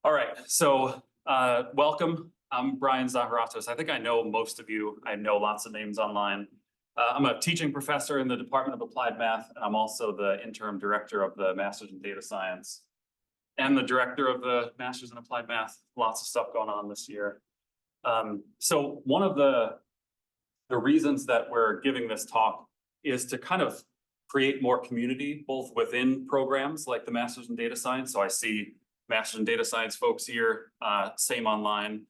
All right, so welcome. I'm Brian Zaharatos. I think I know most of you. I know lots of names online. I'm a teaching professor in the Department of Applied Math, and I'm also the interim director of the Masters in Data Science and the director of the Masters in Applied Math. Lots of stuff going on this year. So one of the reasons that we're giving this talk is to kind of create more community, both within programs like the Masters in Data Science. So I see Masters in Data Science folks here, same online.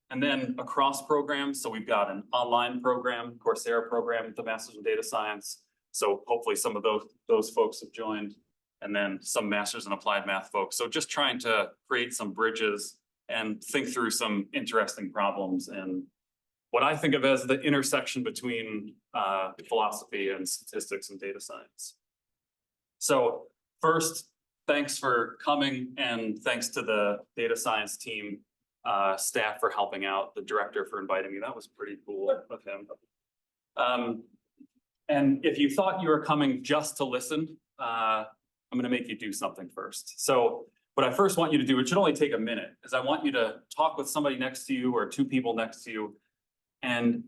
And then across programs, so we've got an online program, Coursera program, the Masters in Data Science. So hopefully some of those folks have joined, and then some Masters in Applied Math folks. So just trying to create some bridges and think through some interesting problems and what I think of as the intersection between philosophy and statistics and data science. So first, thanks for coming, and thanks to the data science team staff for helping out, the director for inviting me. That was pretty cool of him. And if you thought you were coming just to listen, I'm going to make you do something first. So what I first want you to do, it should only take a minute, is I want you to talk with somebody next to you or two people next to you and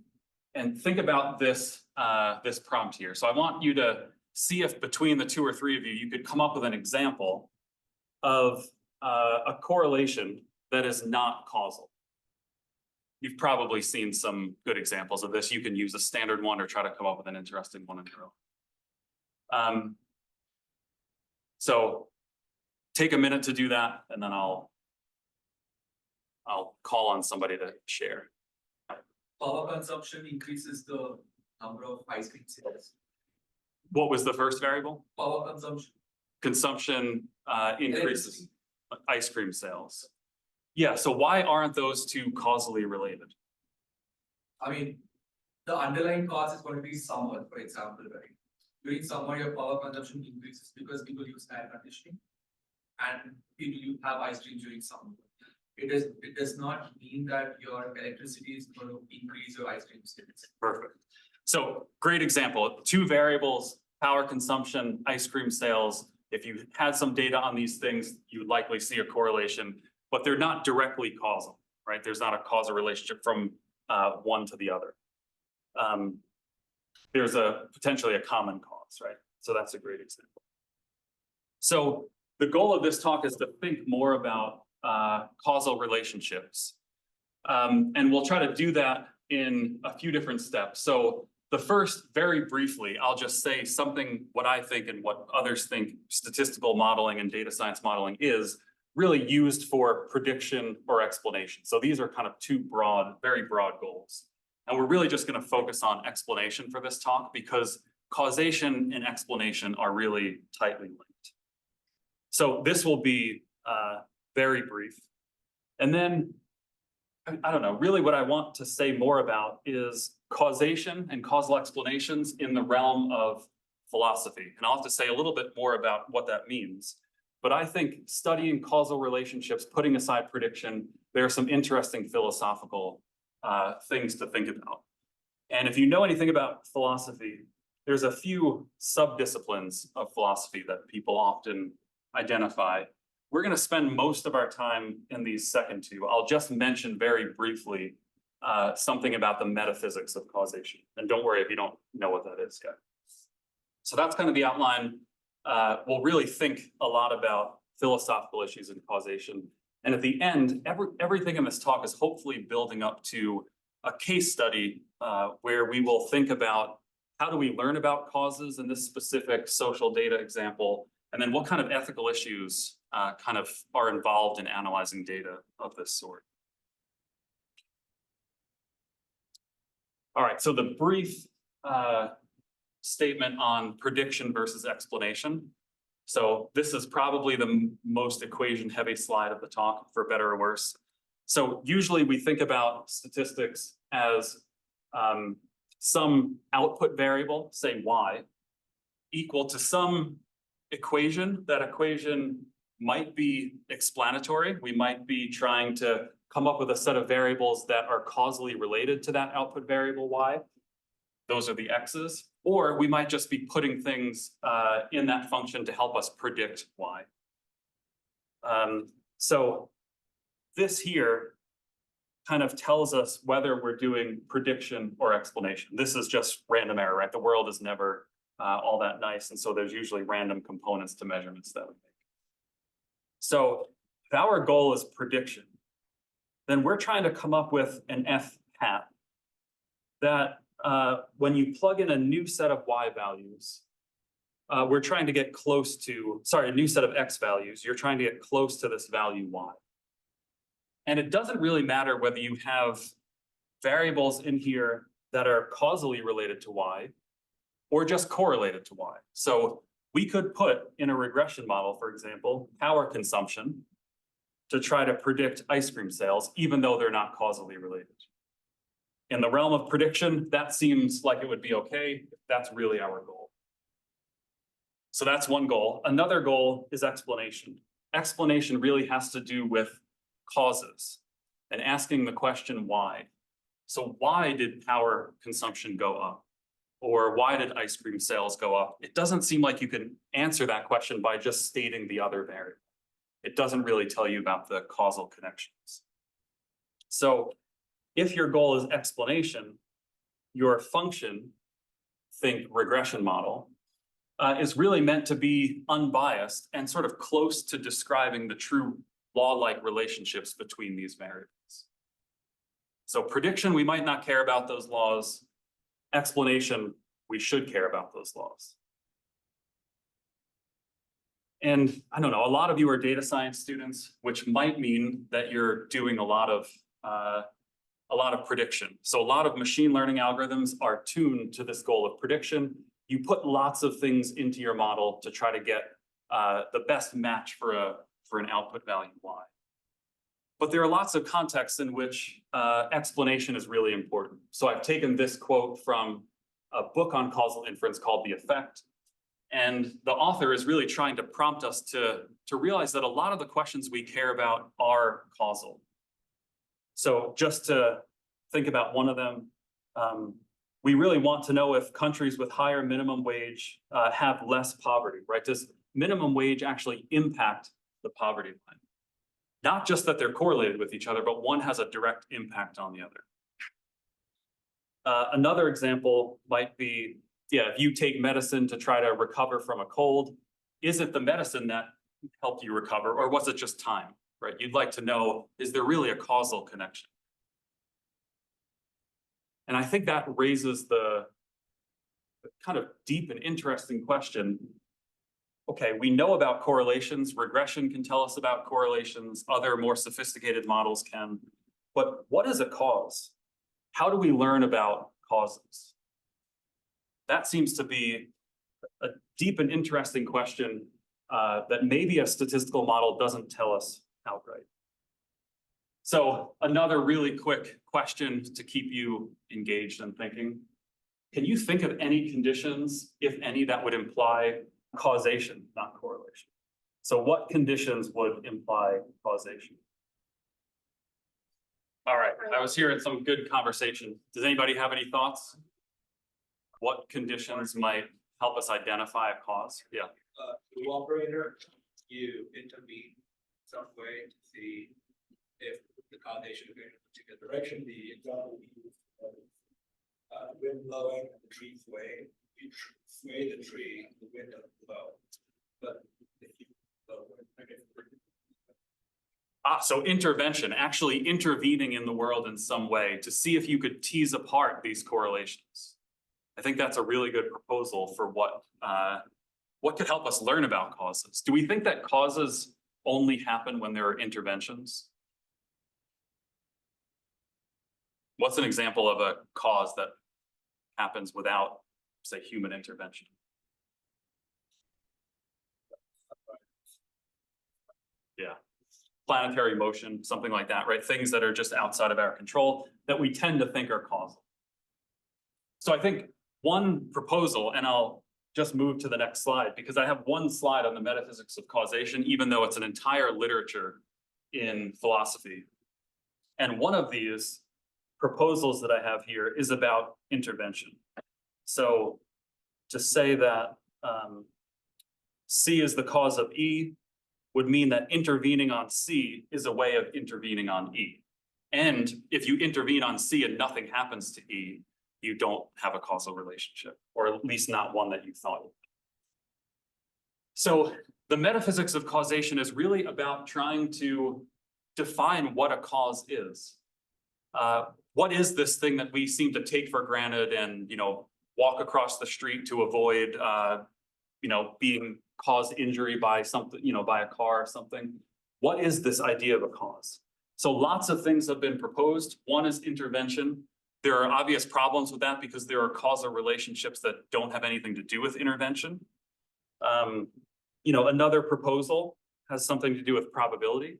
think about this, this prompt here. So I want you to see if between the two or three of you, you could come up with an example of a correlation that is not causal. You've probably seen some good examples of this. You can use a standard one or try to come up with an interesting one in your own. So take a minute to do that, and then I'll call on somebody to share. Power consumption increases the number of ice cream sales. What was the first variable? Power consumption. Consumption increases ice cream sales. Yeah, so why aren't those two causally related? I mean, the underlying cause is going to be summer, for example, right? During summer, your power consumption increases because people use air conditioning and people have ice cream during summer. It does not mean that your electricity is going to increase your ice cream sales. Perfect. So great example, two variables, power consumption, ice cream sales. If you had some data on these things, you would likely see a correlation, but they're not directly causal, right? There's not a causal relationship from one to the other. There's potentially a common cause, right? So that's a great example. So the goal of this talk is to think more about causal relationships. And we'll try to do that in a few different steps. So the first, very briefly, I'll just say something what I think and what others think statistical modeling and data science modeling is really used for prediction or explanation. So these are kind of two broad, very broad goals. And we're really just going to focus on explanation for this talk because causation and explanation are really tightly linked. So this will be very brief. And then I don't know, really what I want to say more about is causation and causal explanations in the realm of philosophy. And I'll have to say a little bit more about what that means. But I think studying causal relationships, putting aside prediction, there are some interesting philosophical things to think about. And if you know anything about philosophy, there's a few sub-disciplines of philosophy that people often identify. We're going to spend most of our time in these second two. I'll just mention very briefly something about the metaphysics of causation. And don't worry if you don't know what that is yet. So that's kind of the outline. We'll really think a lot about philosophical issues in causation. And at the end, everything in this talk is hopefully building up to a case study where we will think about how do we learn about causes in this specific social data example, and then what kind of ethical issues kind of are involved in analyzing data of this sort. All right, so the brief statement on prediction versus explanation. So this is probably the most equation-heavy slide of the talk, for better or worse. So usually we think about statistics as some output variable, say y, equal to some equation. That equation might be explanatory. We might be trying to come up with a set of variables that are causally related to that output variable y. Those are the x's. Or we might just be putting things in that function to help us predict y. So this here kind of tells us whether we're doing prediction or explanation. This is just random error, right? The world is never all that nice. And so there's usually random components to measurements that we make. So if our goal is prediction, then we're trying to come up with an F hat that when you plug in a new set of Y values, we're trying to get close to, sorry, a new set of X values, you're trying to get close to this value Y. And it doesn't really matter whether you have variables in here that are causally related to Y or just correlated to Y. So we could put in a regression model, for example, power consumption to try to predict ice cream sales, even though they're not causally related. In the realm of prediction, that seems like it would be okay if that's really our goal. So that's one goal. Another goal is explanation. Explanation really has to do with causes and asking the question why. So why did power consumption go up? Or why did ice cream sales go up? It doesn't seem like you can answer that question by just stating the other variable. It doesn't really tell you about the causal connections. So if your goal is explanation, your function, think regression model, is really meant to be unbiased and sort of close to describing the true law-like relationships between these variables. So prediction, we might not care about those laws. Explanation, we should care about those laws. And I don't know, a lot of you are data science students, which might mean that you're doing a lot of prediction. So a lot of machine learning algorithms are tuned to this goal of prediction. You put lots of things into your model to try to get the best match for an output value Y. But there are lots of contexts in which explanation is really important. So I've taken this quote from a book on causal inference called The Effect. And the author is really trying to prompt us to realize that a lot of the questions we care about are causal. So just to think about one of them, we really want to know if countries with higher minimum wage have less poverty, right? Does minimum wage actually impact the poverty line? Not just that they're correlated with each other, but one has a direct impact on the other. Another example might be, if you take medicine to try to recover from a cold, is it the medicine that helped you recover, or was it just time, right? You'd like to know, is there really a causal connection? And I think that raises the kind of deep and interesting question. Okay, we know about correlations. Regression can tell us about correlations. Other more sophisticated models can. But what is a cause? How do we learn about causes? That seems to be a deep and interesting question that maybe a statistical model doesn't tell us outright. So another really quick question to keep you engaged and thinking. Can you think of any conditions, if any, that would imply causation, not correlation? So what conditions would imply causation? All right, I was hearing some good conversation. Does anybody have any thoughts? What conditions might help us identify a cause? Yeah. The operator, you intervene some way to see if the causation is going in a particular direction. The example we use wind blowing and the tree swaying. You sway the tree, the wind doesn't blow. But if you blow, So intervention, actually intervening in the world in some way to see if you could tease apart these correlations. I think that's a really good proposal for what could help us learn about causes. Do we think that causes only happen when there are interventions? What's an example of a cause that happens without, say, human intervention? Yeah, planetary motion, something like that, right? Things that are just outside of our control that we tend to think are causal. So I think one proposal, and I'll just move to the next slide because I have one slide on the metaphysics of causation, even though it's an entire literature in philosophy. And one of these proposals that I have here is about intervention. So to say that C is the cause of E, would mean that intervening on C is a way of intervening on E. And if you intervene on C and nothing happens to E, you don't have a causal relationship, or at least not one that you thought. So the metaphysics of causation is really about trying to define what a cause is. What is this thing that we seem to take for granted and, walk across the street to avoid, being caused injury by something, by a car or something? What is this idea of a cause? So lots of things have been proposed. One is intervention. There are obvious problems with that because there are causal relationships that don't have anything to do with intervention. Another proposal has something to do with probability.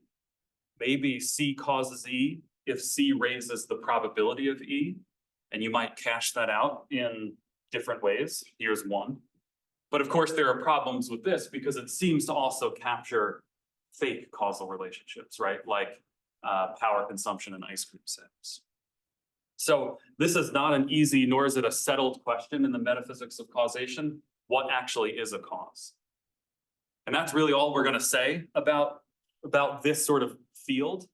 Maybe C causes E if C raises the probability of E, and you might cash that out in different ways. Here's one. But of course, there are problems with this because it seems to also capture fake causal relationships, right? Like power consumption and ice cream sales. So this is not an easy, nor is it a settled question in the metaphysics of causation. What actually is a cause? And that's really all we're going to say about this sort of field.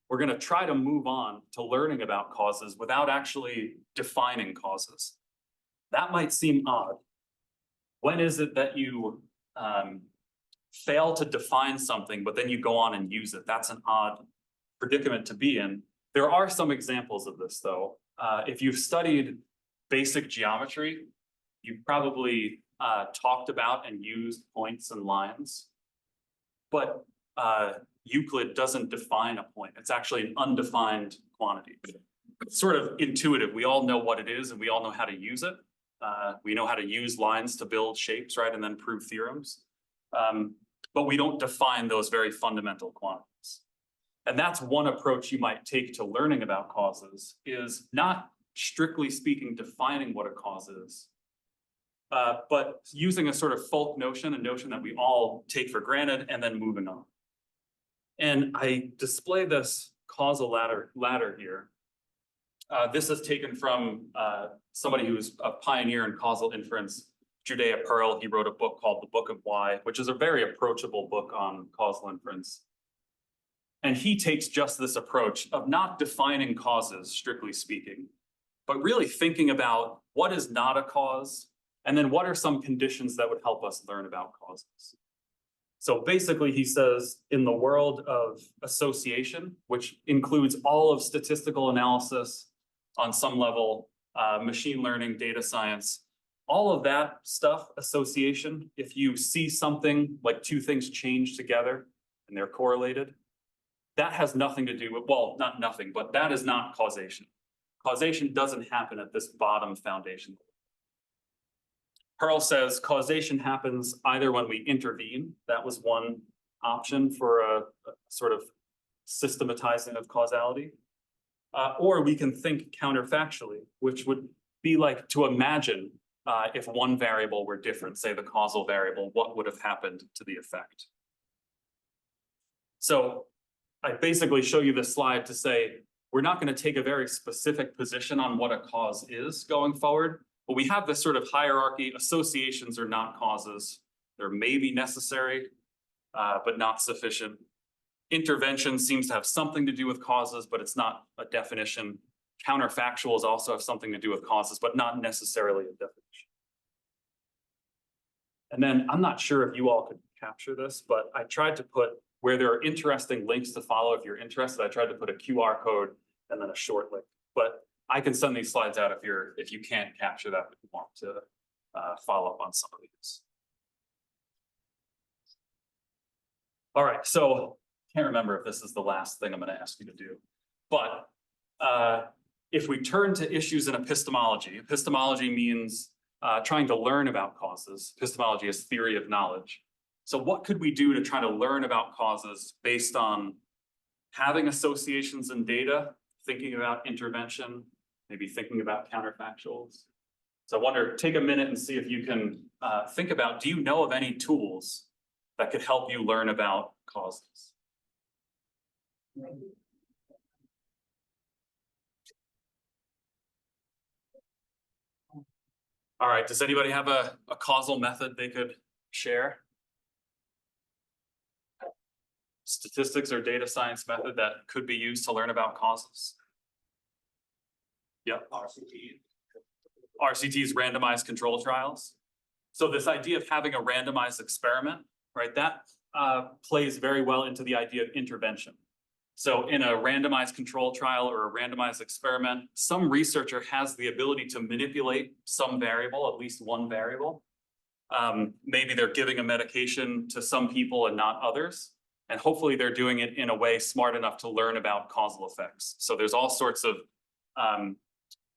We're going to try to move on to learning about causes without actually defining causes. That might seem odd. When is it that you fail to define something, but then you go on and use it? That's an odd predicament to be in. There are some examples of this, though. If you've studied basic geometry, you've probably talked about and used points and lines. But Euclid doesn't define a point. It's actually an undefined quantity. It's sort of intuitive. We all know what it is and we all know how to use it. We know how to use lines to build shapes, right? And then prove theorems. But we don't define those very fundamental quantities. And that's one approach you might take to learning about causes, is not strictly speaking defining what a cause is, but using a sort of folk notion, a notion that we all take for granted, and then moving on. And I display this causal ladder here. This is taken from somebody who's a pioneer in causal inference, Judea Pearl. He wrote a book called The Book of Why, which is a very approachable book on causal inference. And he takes just this approach of not defining causes, strictly speaking, but really thinking about what is not a cause, and then what are some conditions that would help us learn about causes. So basically, he says, in the world of association, which includes all of statistical analysis on some level, machine learning, data science, all of that stuff, association, if you see something like two things change together and they're correlated, that has nothing to do with, well, not nothing, but that is not causation. Causation doesn't happen at this bottom foundation. Pearl says causation happens either when we intervene. That was one option for a sort of systematizing of causality. Or we can think counterfactually, which would be like to imagine if one variable were different, say the causal variable, what would have happened to the effect? So I basically show you this slide to say, we're not going to take a very specific position on what a cause is going forward, but we have this sort of hierarchy. Associations are not causes. They're maybe necessary, but not sufficient. Intervention seems to have something to do with causes, but it's not a definition. Counterfactuals also have something to do with causes, but not necessarily a definition. And then I'm not sure if you all could capture this, but I tried to put where there are interesting links to follow if you're interested. I tried to put a QR code and then a short link, but I can send these slides out if you can't capture that, if you want to follow up on some of these. All right, so can't remember if this is the last thing I'm going to ask you to do, but if we turn to issues in epistemology, epistemology means trying to learn about causes. Epistemology is theory of knowledge. So what could we do to try to learn about causes based on having associations in data, thinking about intervention, maybe thinking about counterfactuals? So I wonder, take a minute and see if you can think about, do you know of any tools that could help you learn about causes? All right, does anybody have a causal method they could share? statistics or data science method that could be used to learn about causes? Yep. RCT. RCTs, randomized control trials. So this idea of having a randomized experiment, right, that plays very well into the idea of intervention. So in a randomized control trial or a randomized experiment, some researcher has the ability to manipulate some variable, at least one variable. Maybe they're giving a medication to some people and not others. And hopefully they're doing it in a way smart enough to learn about causal effects. So there's all sorts of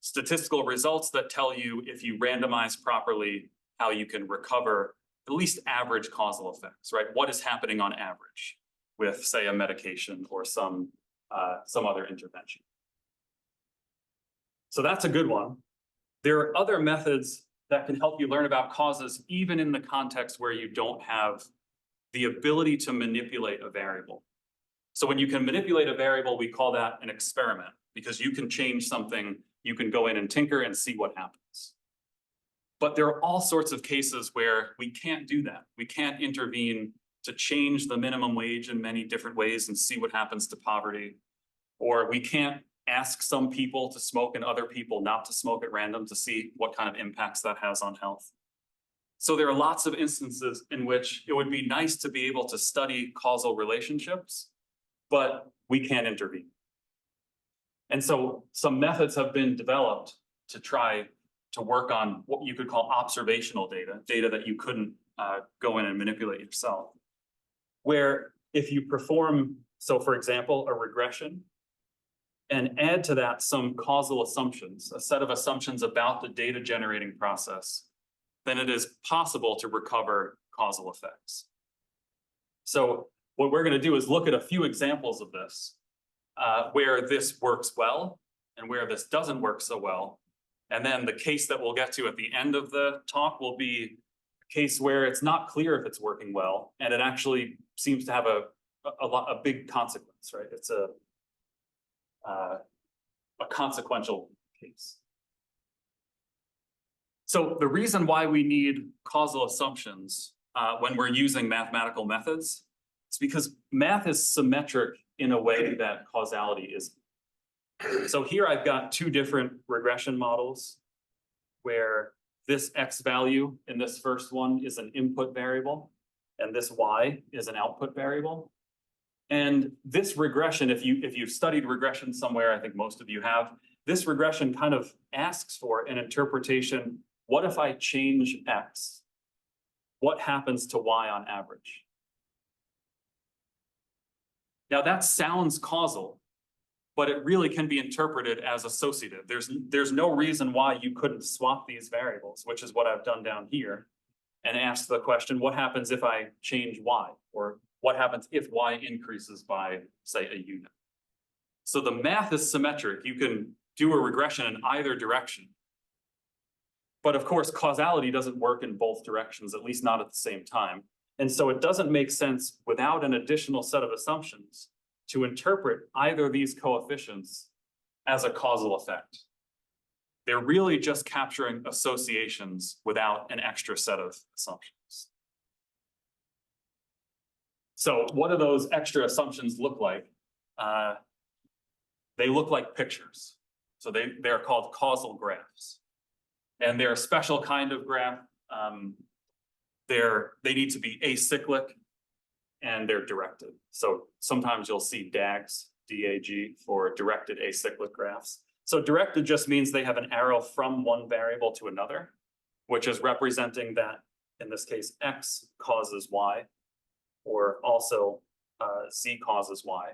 statistical results that tell you, if you randomize properly, how you can recover at least average causal effects, right? What is happening on average with, say, a medication or some other intervention. So that's a good one. There are other methods that can help you learn about causes, even in the context where you don't have the ability to manipulate a variable. So when you can manipulate a variable, we call that an experiment, because you can change something, you can go in and tinker and see what happens. But there are all sorts of cases where we can't do that. We can't intervene to change the minimum wage in many different ways and see what happens to poverty. Or we can't ask some people to smoke and other people not to smoke at random to see what kind of impacts that has on health. So there are lots of instances in which it would be nice to be able to study causal relationships, but we can't intervene. And so some methods have been developed to try to work on what you could call observational data, data that you couldn't go in and manipulate yourself. Where if you perform, so for example, a regression, and add to that some causal assumptions, a set of assumptions about the data generating process, then it is possible to recover causal effects. So what we're going to do is look at a few examples of this, where this works well and where this doesn't work so well. And then the case that we'll get to at the end of the talk will be a case where it's not clear if it's working well, and it actually seems to have a big consequence, right? It's a consequential case. So the reason why we need causal assumptions when we're using mathematical methods is because math is symmetric in a way that causality isn't. So here I've got two different regression models where this X value in this first one is an input variable and this Y is an output variable. And this regression, if you've studied regression somewhere, I think most of you have, this regression kind of asks for an interpretation. What if I change X? What happens to Y on average? Now that sounds causal, but it really can be interpreted as associative. There's no reason why you couldn't swap these variables, which is what I've done down here, and ask the question, what happens if I change Y? Or what happens if Y increases by, say, a unit? So the math is symmetric. You can do a regression in either direction. But of course, causality doesn't work in both directions, at least not at the same time. And so it doesn't make sense without an additional set of assumptions to interpret either of these coefficients as a causal effect. They're really just capturing associations without an extra set of assumptions. So what do those extra assumptions look like? They look like pictures. So they're called causal graphs. And they're a special kind of graph. They need to be acyclic and they're directed. So sometimes you'll see DAGs, D-A-G, for directed acyclic graphs. So directed just means they have an arrow from one variable to another, which is representing that, in this case, X causes Y, or also Z causes Y.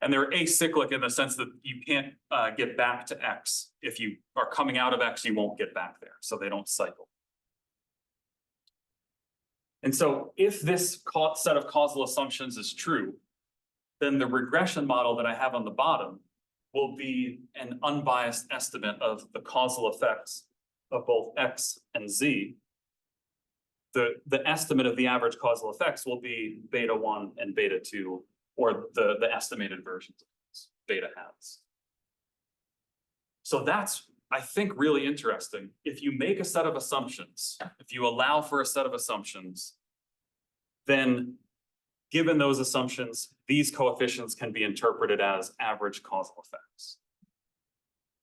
And they're acyclic in the sense that you can't get back to X. If you are coming out of X, you won't get back there, so they don't cycle. And so if this set of causal assumptions is true, then the regression model that I have on the bottom will be an unbiased estimate of the causal effects of both X and Z. The estimate of the average causal effects will be beta 1 and beta 2, or the estimated versions of this, beta hats. So that's, I think, really interesting. If you make a set of assumptions, if you allow for a set of assumptions, then given those assumptions, these coefficients can be interpreted as average causal effects.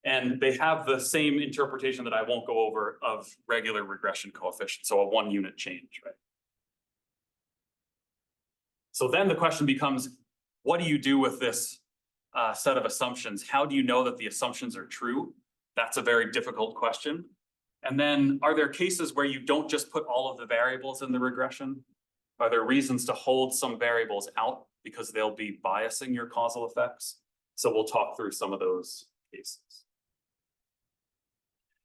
And they have the same interpretation that I won't go over of regular regression coefficients, so a 1 unit change, right? So then the question becomes, what do you do with this set of assumptions? How do you know that the assumptions are true? That's a very difficult question. And then are there cases where you don't just put all of the variables in the regression? Are there reasons to hold some variables out because they'll be biasing your causal effects? So we'll talk through some of those cases.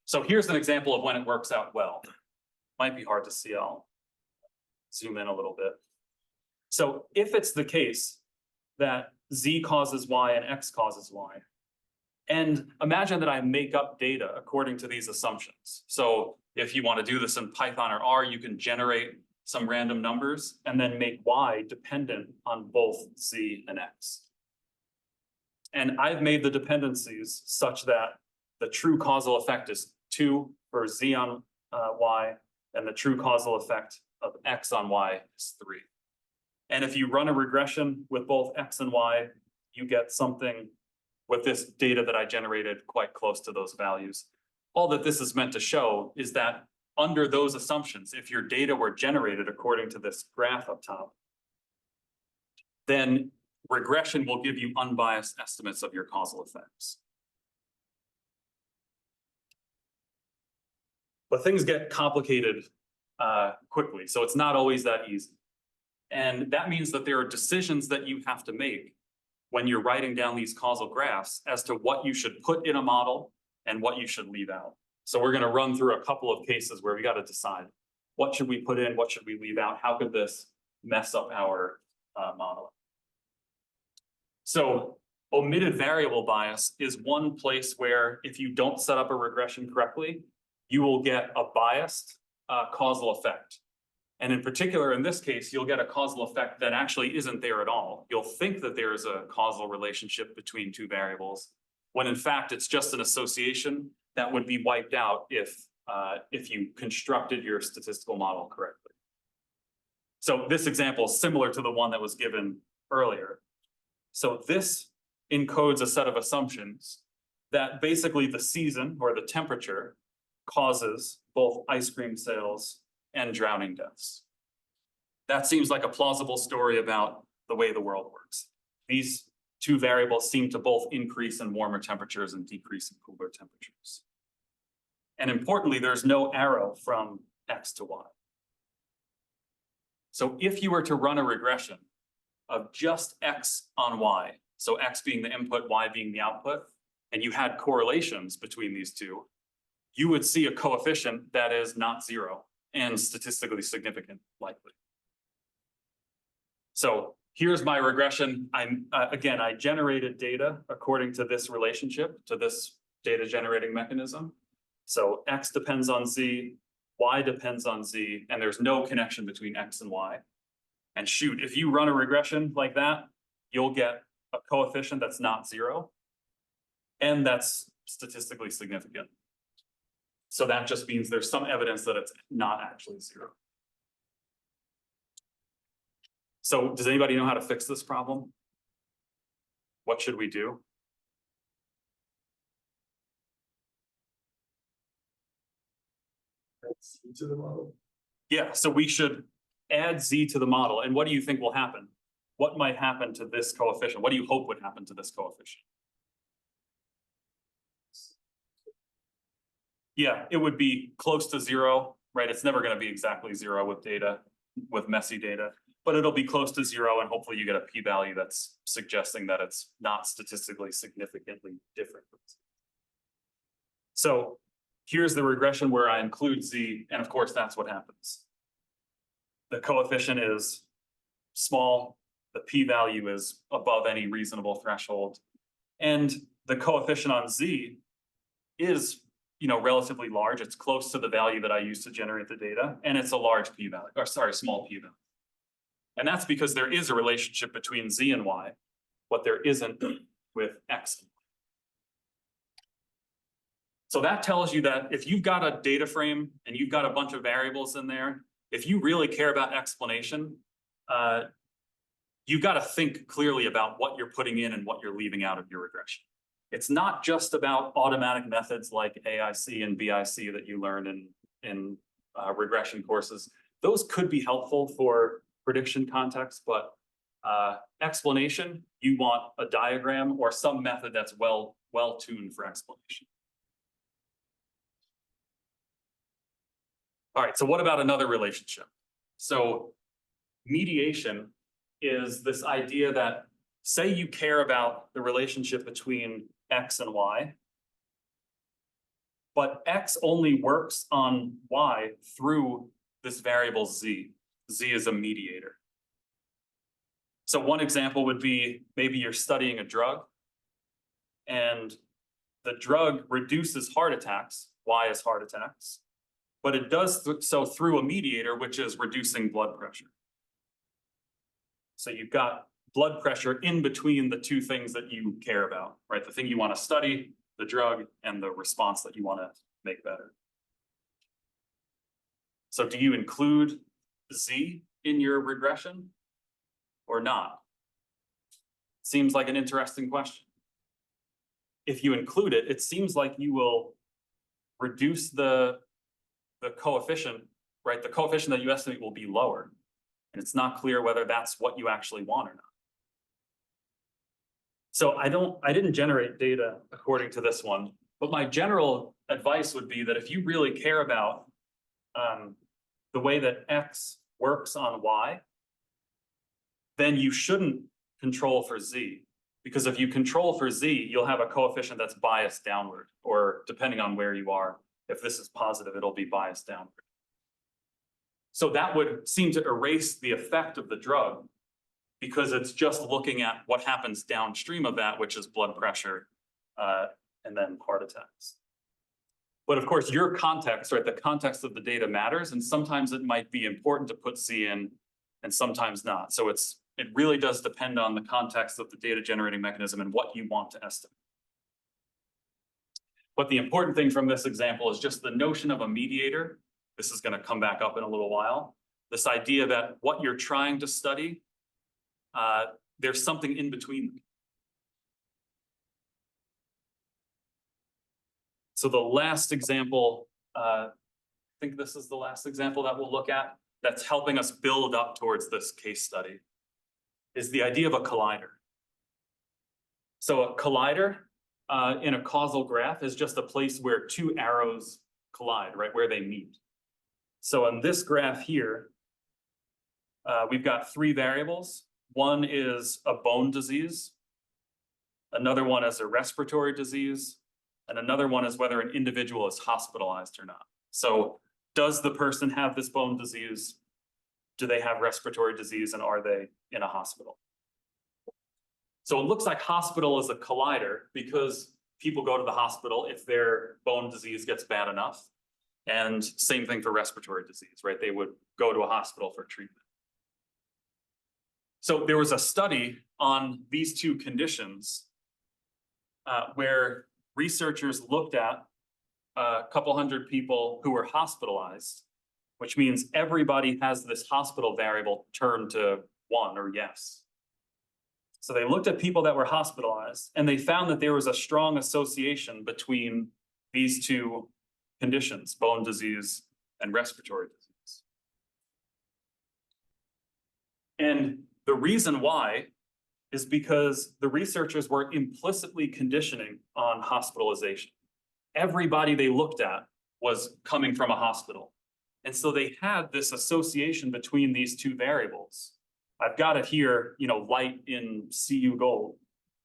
So here's an example of when it works out well. Might be hard to see, I'll zoom in a little bit. So if it's the case that Z causes Y and X causes Y, and imagine that I make up data according to these assumptions. So if you want to do this in Python or R, you can generate some random numbers and then make Y dependent on both Z and X. And I've made the dependencies such that the true causal effect is 2 for Z on Y, and the true causal effect of X on Y is 3. And if you run a regression with both X and Y, you get something with this data that I generated quite close to those values. All that this is meant to show is that under those assumptions, if your data were generated according to this graph up top, then regression will give you unbiased estimates of your causal effects. But things get complicated quickly, so it's not always that easy. And that means that there are decisions that you have to make when you're writing down these causal graphs as to what you should put in a model and what you should leave out. So we're going to run through a couple of cases where we got to decide what should we put in, what should we leave out, how could this mess up our modeling. So omitted variable bias is one place where if you don't set up a regression correctly, you will get a biased causal effect. And in particular, in this case, you'll get a causal effect that actually isn't there at all. You'll think that there is a causal relationship between two variables, when in fact, it's just an association that would be wiped out if you constructed your statistical model correctly. So this example is similar to the one that was given earlier. So this encodes a set of assumptions that basically the season or the temperature causes both ice cream sales and drowning deaths. That seems like a plausible story about the way the world works. These two variables seem to both increase in warmer temperatures and decrease in cooler temperatures. And importantly, there's no arrow from X to Y. So if you were to run a regression of just X on Y, so X being the input, Y being the output, and you had correlations between these two, you would see a coefficient that is not 0 and statistically significant, likely. So here's my regression. Again, I generated data according to this relationship, to this data generating mechanism. So X depends on Z, Y depends on Z, and there's no connection between X and Y. And shoot, if you run a regression like that, you'll get a coefficient that's not 0, and that's statistically significant. So that just means there's some evidence that it's not actually 0. So does anybody know how to fix this problem? What should we do? That's to the model. Yeah, so we should add Z to the model. And what do you think will happen? What might happen to this coefficient? What do you hope would happen to this coefficient? Yeah, it would be close to 0, right? It's never going to be exactly 0 with data, with messy data, but it'll be close to 0, and hopefully you get a p-value that's suggesting that it's not statistically significantly different. So here's the regression where I include Z, and of course that's what happens. The coefficient is small, the p-value is above any reasonable threshold, and the coefficient on Z is relatively large. It's close to the value that I used to generate the data, and it's a large p-value, or sorry, small p-value. And that's because there is a relationship between Z and Y, but there isn't with X and Y. So that tells you that if you've got a data frame and you've got a bunch of variables in there, if you really care about explanation, you've got to think clearly about what you're putting in and what you're leaving out of your regression. It's not just about automatic methods like AIC and BIC that you learn in regression courses. Those could be helpful for prediction context, but explanation, you want a diagram or some method that's well tuned for explanation. All right, so what about another relationship? So mediation is this idea that, say you care about the relationship between X and Y, but X only works on Y through this variable Z. Z is a mediator. So one example would be, maybe you're studying a drug and the drug reduces heart attacks. Y is heart attacks, but it does so through a mediator, which is reducing blood pressure. So you've got blood pressure in between the two things that you care about, right? The thing you want to study, the drug, and the response that you want to make better. So do you include Z in your regression or not? Seems like an interesting question. If you include it, it seems like you will reduce the coefficient, right? The coefficient that you estimate will be lower. And it's not clear whether that's what you actually want or not. So I didn't generate data according to this one, but my general advice would be that if you really care about the way that X works on Y, then you shouldn't control for Z. Because if you control for Z, you'll have a coefficient that's biased downward, or depending on where you are, if this is positive, it'll be biased downward. So that would seem to erase the effect of the drug, because it's just looking at what happens downstream of that, which is blood pressure and then heart attacks. But of course, your context, right, the context of the data matters, and sometimes it might be important to put Z in and sometimes not. So it really does depend on the context of the data generating mechanism and what you want to estimate. But the important thing from this example is just the notion of a mediator. This is going to come back up in a little while. This idea that what you're trying to study, there's something in between them. So the last example, I think this is the last example that we'll look at that's helping us build up towards this case study, is the idea of a collider. So a collider in a causal graph is just a place where two arrows collide, right, where they meet. So on this graph here, we've got three variables. One is a bone disease, another one is a respiratory disease, and another one is whether an individual is hospitalized or not. So does the person have this bone disease? Do they have respiratory disease, and are they in a hospital? So it looks like hospital is a collider because people go to the hospital if their bone disease gets bad enough. And same thing for respiratory disease, right? They would go to a hospital for treatment. So there was a study on these two conditions where researchers looked at a couple hundred people who were hospitalized, which means everybody has this hospital variable turned to 1 or yes. So they looked at people that were hospitalized, and they found that there was a strong association between these two conditions, bone disease and respiratory disease. And the reason why is because the researchers were implicitly conditioning on hospitalization. Everybody they looked at was coming from a hospital. And so they had this association between these two variables. I've got it here, light in CU gold.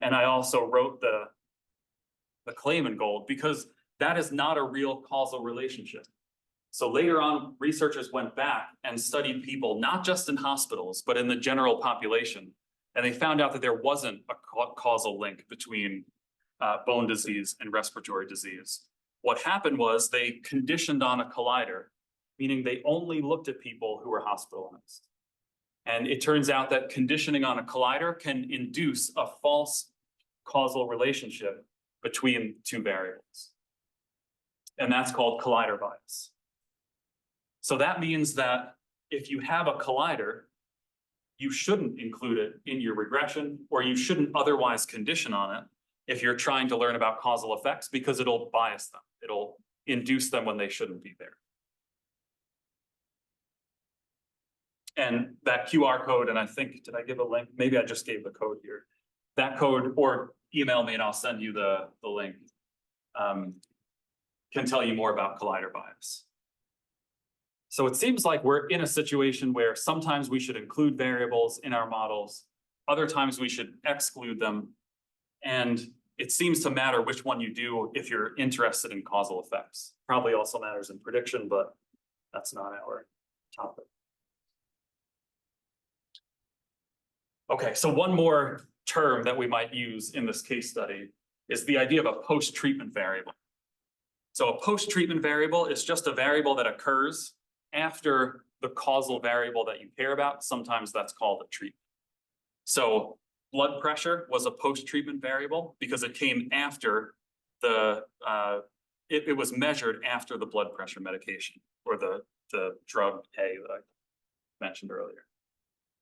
And I also wrote the claim in gold because that is not a real causal relationship. So later on, researchers went back and studied people, not just in hospitals, but in the general population. And they found out that there wasn't a causal link between bone disease and respiratory disease. What happened was they conditioned on a collider, meaning they only looked at people who were hospitalized. And it turns out that conditioning on a collider can induce a false causal relationship between two variables. And that's called collider bias. So that means that if you have a collider, you shouldn't include it in your regression, or you shouldn't otherwise condition on it if you're trying to learn about causal effects, because it'll bias them. It'll induce them when they shouldn't be there. And that QR code, and I think, did I give a link? Maybe I just gave the code here. That code, or email me and I'll send you the link, can tell you more about collider bias. So it seems like we're in a situation where sometimes we should include variables in our models, other times we should exclude them. And it seems to matter which one you do if you're interested in causal effects. Probably also matters in prediction, but that's not our topic. Okay, so one more term that we might use in this case study is the idea of a post-treatment variable. So a post-treatment variable is just a variable that occurs after the causal variable that you care about. Sometimes that's called a treatment. So blood pressure was a post-treatment variable because it came after the, it was measured after the blood pressure medication or the drug A that I mentioned earlier.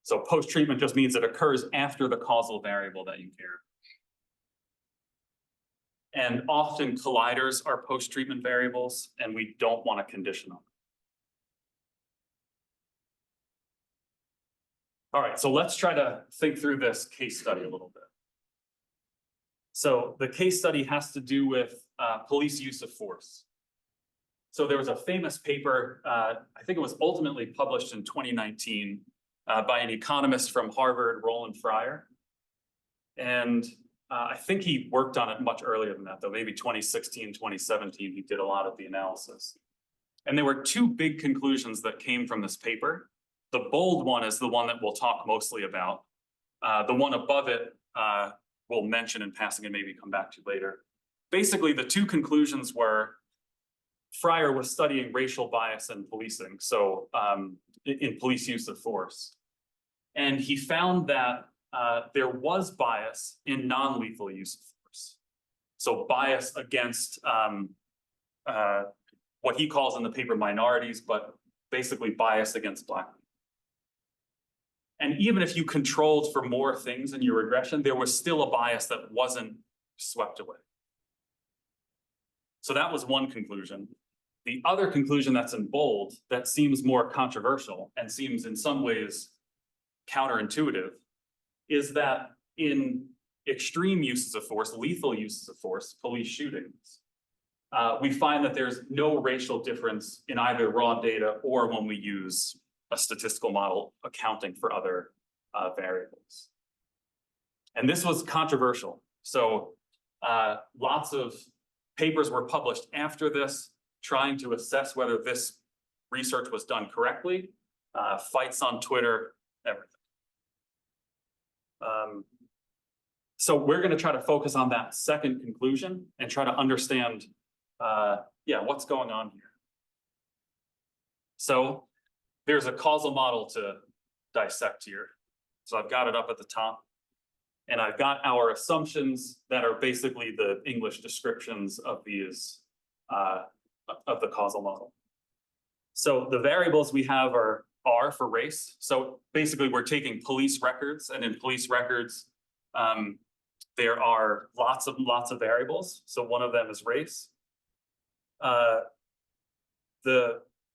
So post-treatment just means it occurs after the causal variable that you care. And often colliders are post-treatment variables, and we don't want to condition them. All right, so let's try to think through this case study a little bit. So the case study has to do with police use of force. So there was a famous paper, I think it was ultimately published in 2019 by an economist from Harvard, Roland Fryer. And I think he worked on it much earlier than that, though, maybe 2016, 2017, he did a lot of the analysis. And there were two big conclusions that came from this paper. The bold one is the one that we'll talk mostly about. The one above it, we'll mention in passing and maybe come back to later. Basically, the two conclusions were Fryer was studying racial bias in policing, so in police use of force. And he found that there was bias in non-lethal use of force. So bias against what he calls in the paper minorities, but basically bias against Black people. And even if you controlled for more things in your regression, there was still a bias that wasn't swept away. So that was one conclusion. The other conclusion that's in bold, that seems more controversial and seems in some ways counterintuitive, is that in extreme uses of force, lethal uses of force, police shootings, we find that there's no racial difference in either raw data or when we use a statistical model accounting for other variables. And this was controversial. So lots of papers were published after this, trying to assess whether this research was done correctly, fights on Twitter, everything. So we're going to try to focus on that second conclusion and try to understand, what's going on here. So there's a causal model to dissect here. So I've got it up at the top. And I've got our assumptions that are basically the English descriptions of these, of the causal model. So the variables we have are R for race. So basically we're taking police records, and in police records, there are lots of variables. So one of them is race.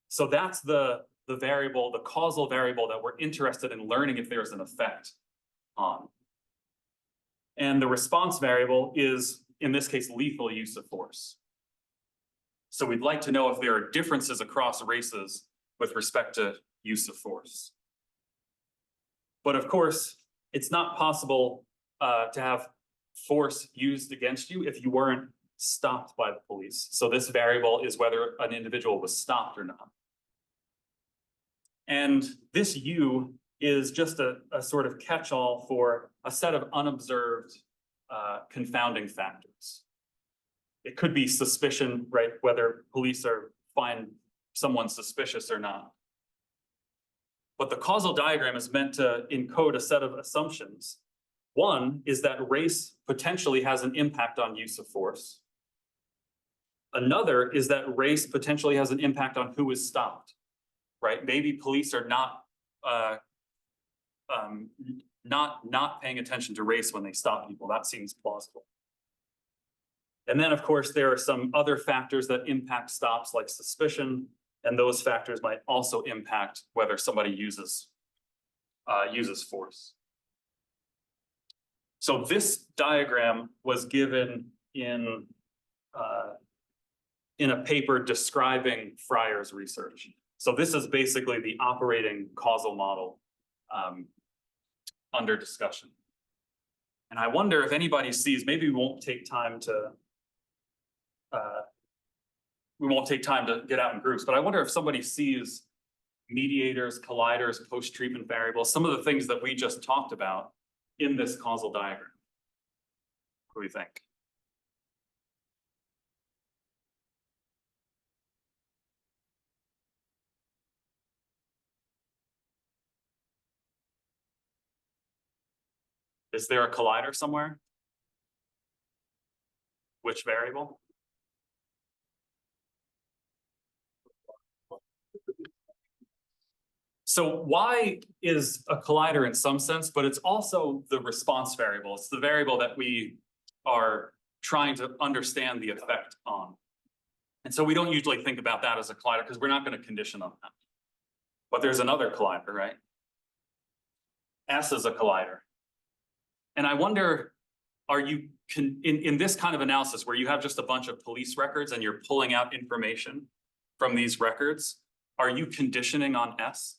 So that's the variable, the causal variable that we're interested in learning if there's an effect on. And the response variable is, in this case, lethal use of force. So we'd like to know if there are differences across races with respect to use of force. But of course, it's not possible to have force used against you if you weren't stopped by the police. So this variable is whether an individual was stopped or not. And this U is just a sort of catch-all for a set of unobserved confounding factors. It could be suspicion, right? Whether police find someone suspicious or not. But the causal diagram is meant to encode a set of assumptions. One is that race potentially has an impact on use of force. Another is that race potentially has an impact on who is stopped, right? Maybe police are not not paying attention to race when they stop people. That seems plausible. And then, of course, there are some other factors that impact stops, like suspicion, and those factors might also impact whether somebody uses force. So this diagram was given in a paper describing Fryer's research. So this is basically the operating causal model under discussion. And I wonder if anybody sees, maybe we won't take time to get out in groups, but I wonder if somebody sees mediators, colliders, post-treatment variables, some of the things that we just talked about in this causal diagram. What do you think? Is there a collider somewhere? Which variable? So Y is a collider in some sense, but it's also the response variable. It's the variable that we are trying to understand the effect on. And so we don't usually think about that as a collider because we're not going to condition on that. But there's another collider, right? S is a collider. And I wonder, are you in this kind of analysis where you have just a bunch of police records and you're pulling out information from these records, are you conditioning on S?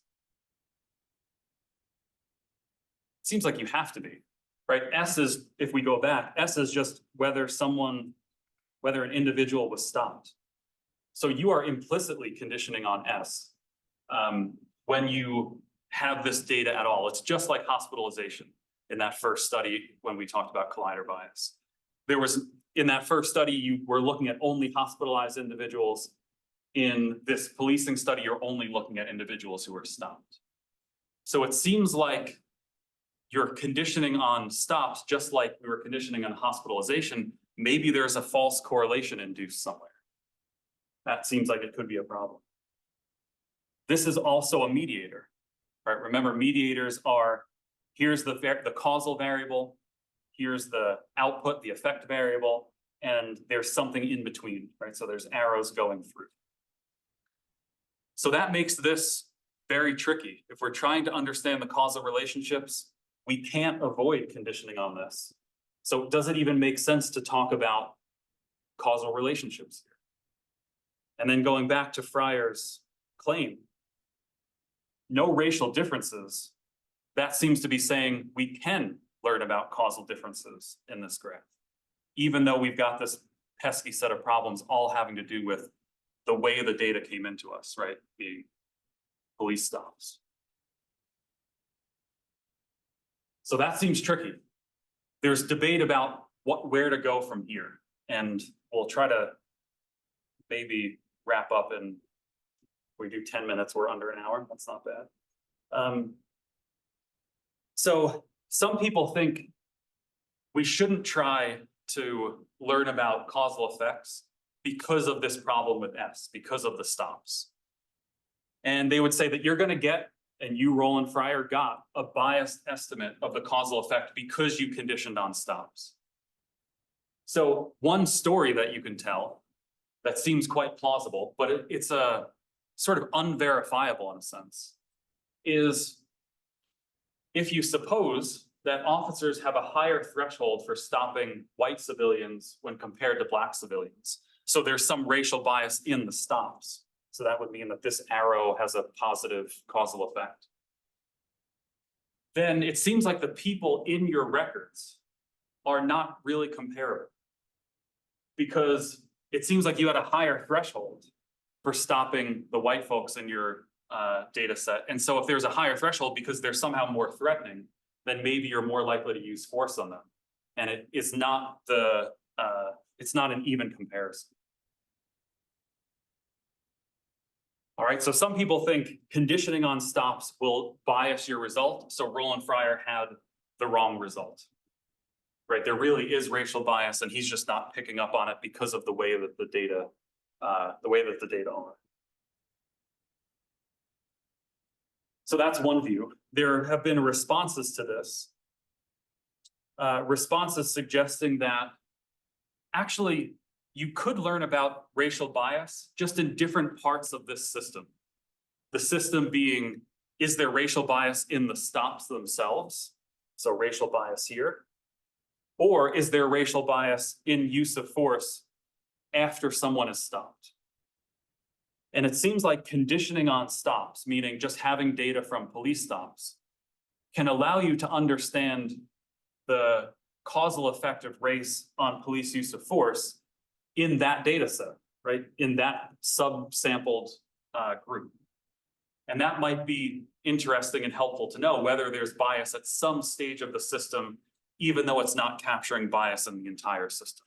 It seems like you have to be, right? S is, if we go back, S is just whether an individual was stopped. So you are implicitly conditioning on S when you have this data at all. It's just like hospitalization in that first study when we talked about collider bias. In that first study, you were looking at only hospitalized individuals. In this policing study, you're only looking at individuals who were stopped. So it seems like you're conditioning on stops, just like we were conditioning on hospitalization. Maybe there's a false correlation induced somewhere. That seems like it could be a problem. This is also a mediator, right? Remember, mediators are, here's the causal variable, here's the output, the effect variable, and there's something in between, right? So there's arrows going through. So that makes this very tricky. If we're trying to understand the causal relationships, we can't avoid conditioning on this. So does it even make sense to talk about causal relationships here? And then going back to Fryer's claim, no racial differences, that seems to be saying we can learn about causal differences in this graph, even though we've got this pesky set of problems all having to do with the way the data came into us, right? The police stops. So that seems tricky. There's debate about where to go from here. And we'll try to maybe wrap up in, we do 10 minutes, we're under an hour, that's not bad. So some people think we shouldn't try to learn about causal effects because of this problem with S, because of the stops. And they would say that you're going to get, and you, Roland Fryer, got a biased estimate of the causal effect because you conditioned on stops. So one story that you can tell that seems quite plausible, but it's a sort of unverifiable in a sense, is if you suppose that officers have a higher threshold for stopping white civilians when compared to black civilians. So there's some racial bias in the stops. So that would mean that this arrow has a positive causal effect. Then it seems like the people in your records are not really comparable, because it seems like you had a higher threshold for stopping the white folks in your data set. And so if there's a higher threshold because they're somehow more threatening, then maybe you're more likely to use force on them. And it's not an even comparison. All right, so some people think conditioning on stops will bias your result. So Roland Fryer had the wrong result, right? There really is racial bias, and he's just not picking up on it because of the way that the data are. So that's one view. there have been responses to this. Responses suggesting that actually you could learn about racial bias just in different parts of this system. The system being, is there racial bias in the stops themselves? So racial bias here. Or is there racial bias in use of force after someone is stopped? And it seems like conditioning on stops, meaning just having data from police stops, can allow you to understand the causal effect of race on police use of force in that data set, right? In that subsampled group. And that might be interesting and helpful to know whether there's bias at some stage of the system, even though it's not capturing bias in the entire system.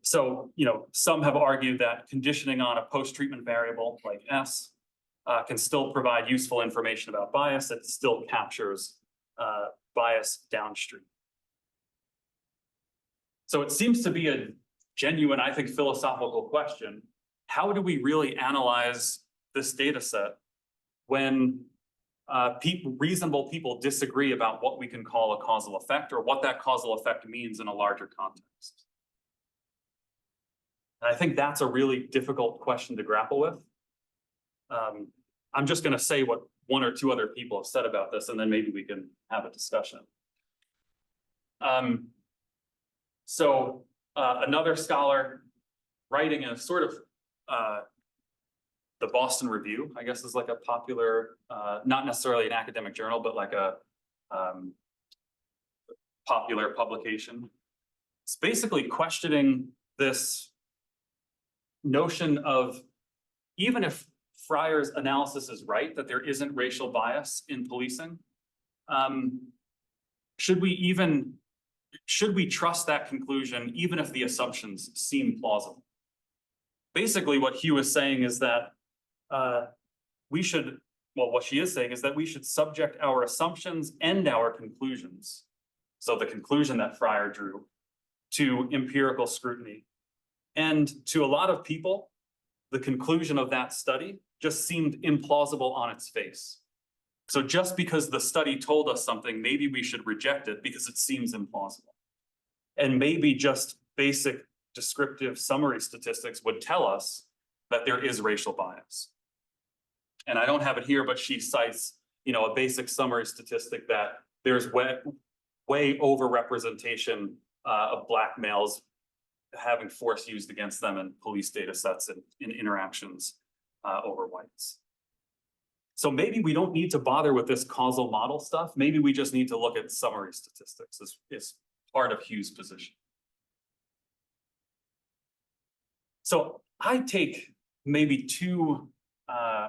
So, some have argued that conditioning on a post-treatment variable like S can still provide useful information about bias. It still captures bias downstream. So it seems to be a genuine, I think, philosophical question. How do we really analyze this data set when reasonable people disagree about what we can call a causal effect or what that causal effect means in a larger context? And I think that's a really difficult question to grapple with. I'm just going to say what one or two other people have said about this, and then maybe we can have a discussion. Another scholar writing in a sort of the Boston Review, I guess, is like a popular, not necessarily an academic journal, but like a popular publication. It's basically questioning this notion of, even if Fryer's analysis is right, that there isn't racial bias in policing, should we trust that conclusion even if the assumptions seem plausible? Basically, what Hugh is saying is that what she is saying is that we should subject our assumptions and our conclusions, so the conclusion that Fryer drew, to empirical scrutiny. And to a lot of people, the conclusion of that study just seemed implausible on its face. So just because the study told us something, maybe we should reject it because it seems implausible. And maybe just basic descriptive summary statistics would tell us that there is racial bias. And I don't have it here, but she cites, a basic summary statistic that there's way overrepresentation of Black males having force used against them in police data sets and in interactions over whites. So maybe we don't need to bother with this causal model stuff. Maybe we just need to look at summary statistics as part of Hugh's position. So I take maybe two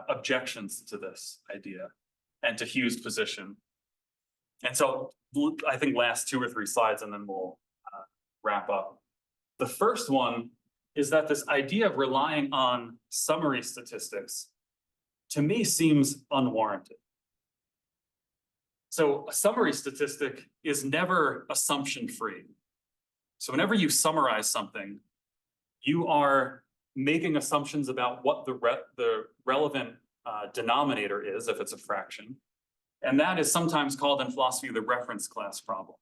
objections to this idea and to Hugh's position. And so I think last 2 or 3 slides and then we'll wrap up. The first one is that this idea of relying on summary statistics, to me, seems unwarranted. So a summary statistic is never assumption-free. So whenever you summarize something, you are making assumptions about what the relevant denominator is, if it's a fraction. And that is sometimes called in philosophy the reference class problem.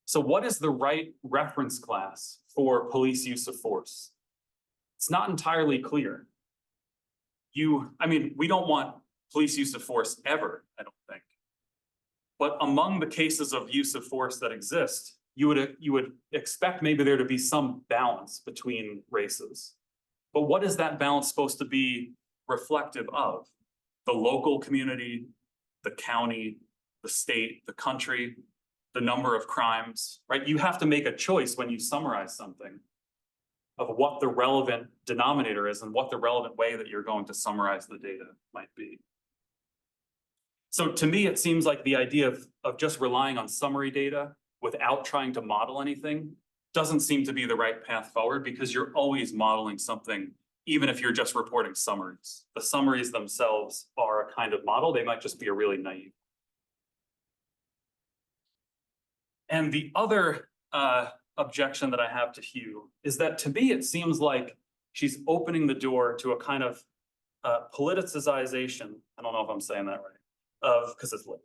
So what is the right reference class for police use of force? It's not entirely clear. We don't want police use of force ever, I don't think. But among the cases of use of force that exist, you would expect maybe there to be some balance between races. But what is that balance supposed to be reflective of? The local community, the county, the state, the country, the number of crimes, right? You have to make a choice when you summarize something of what the relevant denominator is and what the relevant way that you're going to summarize the data might be. So to me, it seems like the idea of just relying on summary data without trying to model anything doesn't seem to be the right path forward, because you're always modeling something, even if you're just reporting summaries. The summaries themselves are a kind of model. They might just be a really naive. And the other objection that I have to Hugh is that, to me, it seems like she's opening the door to a kind of politicization, I don't know if I'm saying that right, because it's late,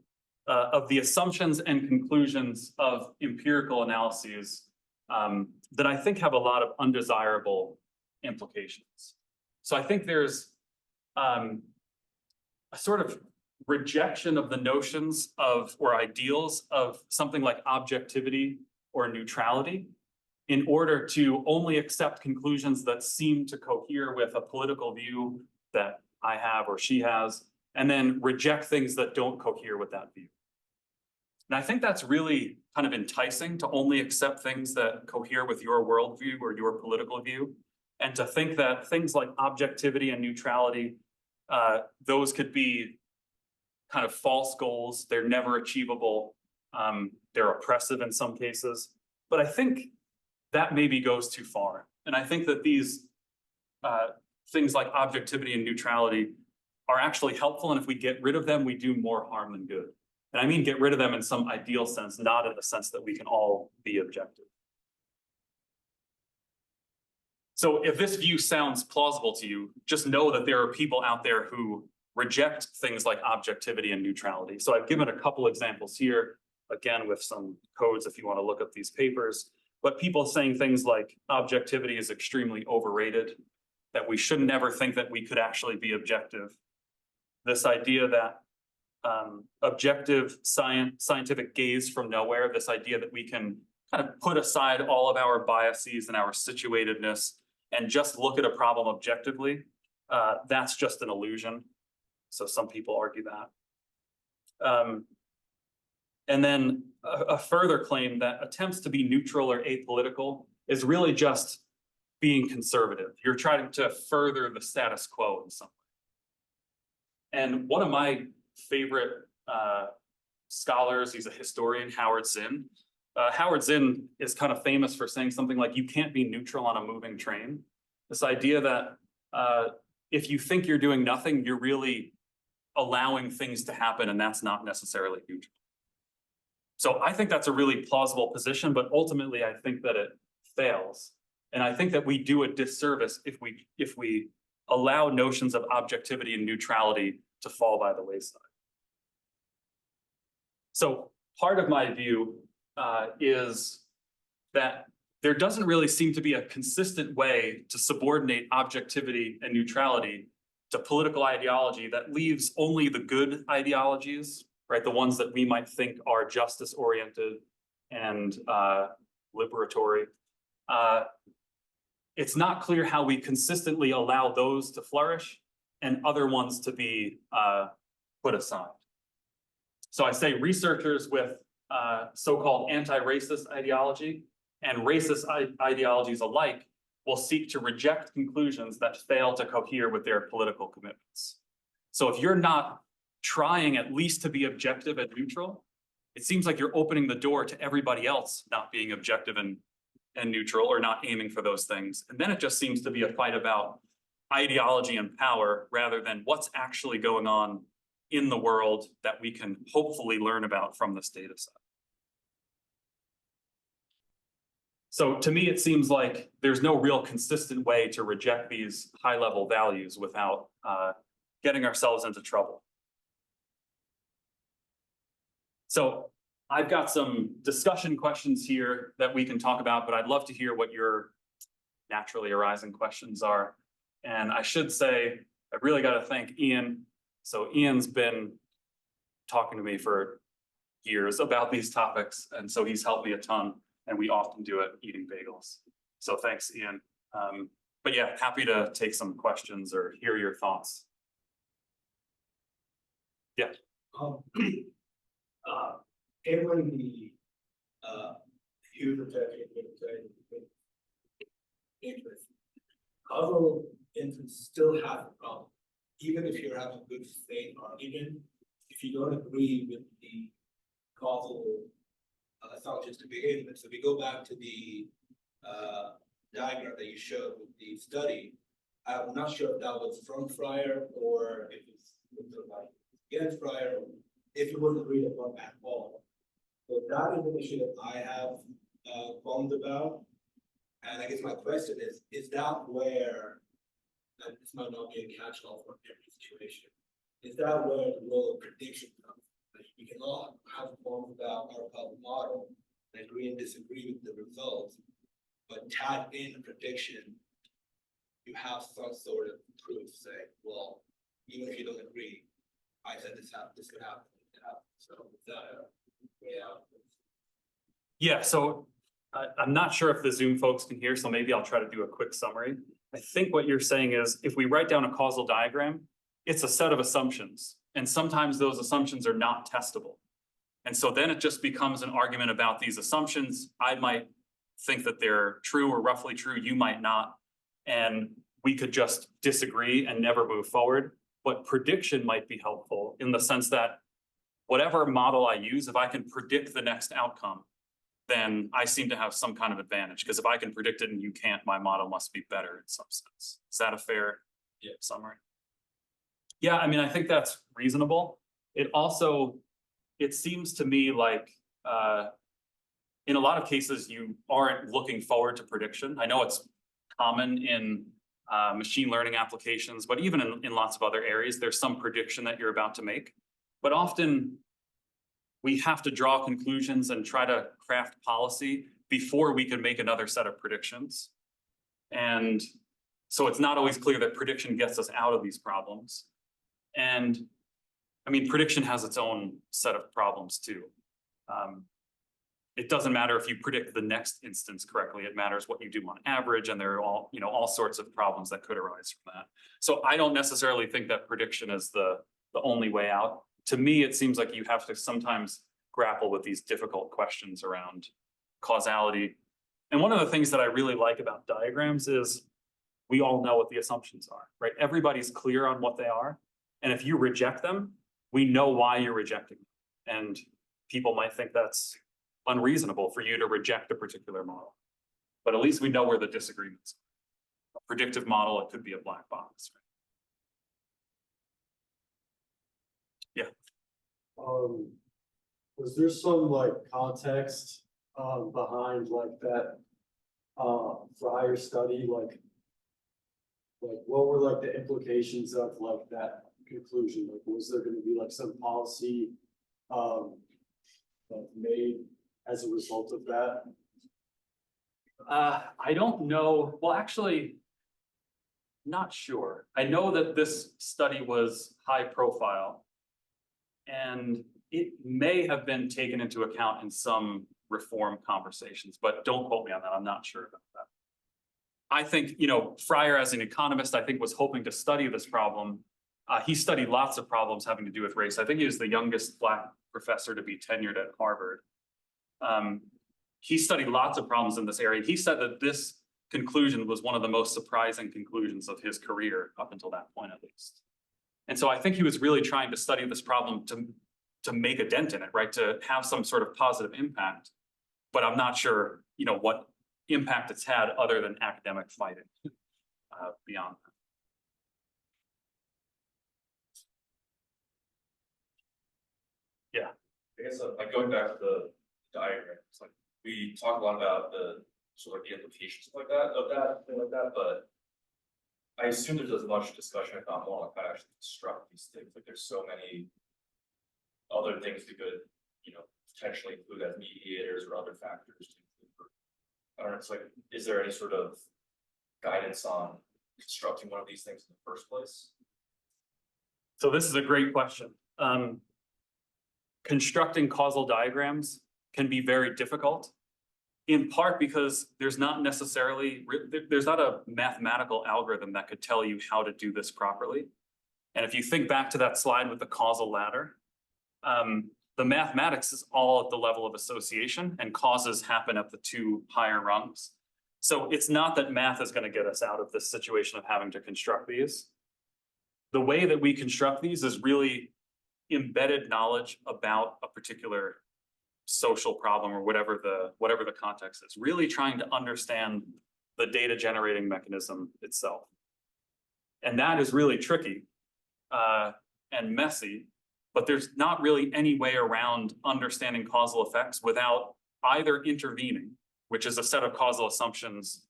of the assumptions and conclusions of empirical analyses that I think have a lot of undesirable implications. So I think there's a sort of rejection of the notions of or ideals of something like objectivity or neutrality in order to only accept conclusions that seem to cohere with a political view that I have or she has, and then reject things that don't cohere with that view. And I think that's really kind of enticing to only accept things that cohere with your worldview or your political view, and to think that things like objectivity and neutrality, those could be kind of false goals. They're never achievable. They're oppressive in some cases. But I think that maybe goes too far. And I think that these things like objectivity and neutrality are actually helpful. And if we get rid of them, we do more harm than good. And I mean, get rid of them in some ideal sense, not in the sense that we can all be objective. So if this view sounds plausible to you, just know that there are people out there who reject things like objectivity and neutrality. So I've given a couple examples here, again, with some codes if you want to look up these papers. But people saying things like objectivity is extremely overrated, that we should never think that we could actually be objective. This idea that objective scientific gaze from nowhere, this idea that we can kind of put aside all of our biases and our situatedness and just look at a problem objectively, that's just an illusion. So some people argue that. And then a further claim that attempts to be neutral or apolitical is really just being conservative. You're trying to further the status quo in some way. And one of my favorite scholars, he's a historian, Howard Zinn. Howard Zinn is kind of famous for saying something like, you can't be neutral on a moving train. This idea that if you think you're doing nothing, you're really allowing things to happen, and that's not necessarily neutral. So I think that's a really plausible position, but ultimately I think that it fails. And I think that we do a disservice if we allow notions of objectivity and neutrality to fall by the wayside. So part of my view is that there doesn't really seem to be a consistent way to subordinate objectivity and neutrality to political ideology that leaves only the good ideologies, right? The ones that we might think are justice-oriented and liberatory. It's not clear how we consistently allow those to flourish and other ones to be put aside. So I say researchers with so-called anti-racist ideology and racist ideologies alike will seek to reject conclusions that fail to cohere with their political commitments. So if you're not trying at least to be objective and neutral, it seems like you're opening the door to everybody else not being objective and neutral or not aiming for those things. And then it just seems to be a fight about ideology and power rather than what's actually going on in the world that we can hopefully learn about from this data set. So to me, it seems like there's no real consistent way to reject these high-level values without getting ourselves into trouble. So I've got some discussion questions here that we can talk about, but I'd love to hear what your naturally arising questions are. And I should say, I really got to thank Ian. So Ian's been talking to me for years about these topics, and so he's helped me a ton, and we often do it eating bagels. So thanks, Ian. But yeah, happy to take some questions or hear your thoughts. Yeah. Every user interest, causal inference still have a problem. Even if you're having a good faith argument, if you don't agree with the causal assumptions to begin with. So we go back to the diagram that you showed with the study. I'm not sure if that was from Fryer or if it's against Fryer, or if it wasn't agreed upon at all. So that is an issue that I have qualms about. And I guess my question is that where and this might not be a catch-all for every situation. Is that where the role of prediction comes? Like, we can all have forms about our public model and agree and disagree with the results, but tag in prediction, you have some sort of proof, say, well, even if you don't agree, I said this happened, this could happen, it could happen. So is that a way out? Yeah, so I'm not sure if the Zoom folks can hear, so maybe I'll try to do a quick summary. I think what you're saying is if we write down a causal diagram, it's a set of assumptions, and sometimes those assumptions are not testable. And so then it just becomes an argument about these assumptions. I might think that they're true or roughly true, you might not, and we could just disagree and never move forward. But prediction might be helpful in the sense that whatever model I use, if I can predict the next outcome, then I seem to have some kind of advantage, because if I can predict it and you can't, my model must be better in some sense. Is that a fair summary? Yeah, I mean, I think that's reasonable. It seems to me like in a lot of cases, you aren't looking forward to prediction. I know it's common in machine learning applications, but even in lots of other areas, there's some prediction that you're about to make. But often we have to draw conclusions and try to craft policy before we can make another set of predictions. And so it's not always clear that prediction gets us out of these problems. And I mean, prediction has its own set of problems too. It doesn't matter if you predict the next instance correctly, it matters what you do on average, and there are all sorts of problems that could arise from that. So I don't necessarily think that prediction is the only way out. To me, it seems like you have to sometimes grapple with these difficult questions around causality. And one of the things that I really like about diagrams is we all know what the assumptions are, right? Everybody's clear on what they are. And if you reject them, we know why you're rejecting them. And people might think that's unreasonable for you to reject a particular model. But at least we know where the disagreements are. A predictive model, it could be a black box, right? Was there some like context behind like that Fryer study, like what were like the implications of like that conclusion? Like, was there going to be like some policy like made as a result of that? I don't know. Well, actually, not sure. I know that this study was high profile, and it may have been taken into account in some reform conversations, but don't quote me on that. I'm not sure about that. I think, Fryer as an economist, I think was hoping to study this problem. He studied lots of problems having to do with race. I think he was the youngest Black professor to be tenured at Harvard. He studied lots of problems in this area. He said that this conclusion was one of the most surprising conclusions of his career up until that point, at least. And so I think he was really trying to study this problem to make a dent in it, right? To have some sort of positive impact. But I'm not sure, what impact it's had other than academic fighting beyond that. Yeah. I guess like going back to the diagram, it's like we talk a lot about the sort of the implications like that, but I assume there's as much discussion, if not more, like how to actually construct these things. Like there's so many other things that could, potentially include as mediators or other factors to include. I don't know, it's like, is there any sort of guidance on constructing one of these things in the first place? So this is a great question. Constructing causal diagrams can be very difficult, in part because there's not a mathematical algorithm that could tell you how to do this properly. And if you think back to that slide with the causal ladder, the mathematics is all at the level of association, and causes happen at the two higher rungs. So it's not that math is going to get us out of this situation of having to construct these. The way that we construct these is really embedded knowledge about a particular social problem or whatever the context is, really trying to understand the data generating mechanism itself. And that is really tricky and messy, but there's not really any way around understanding causal effects without either intervening, which is a set of causal assumptions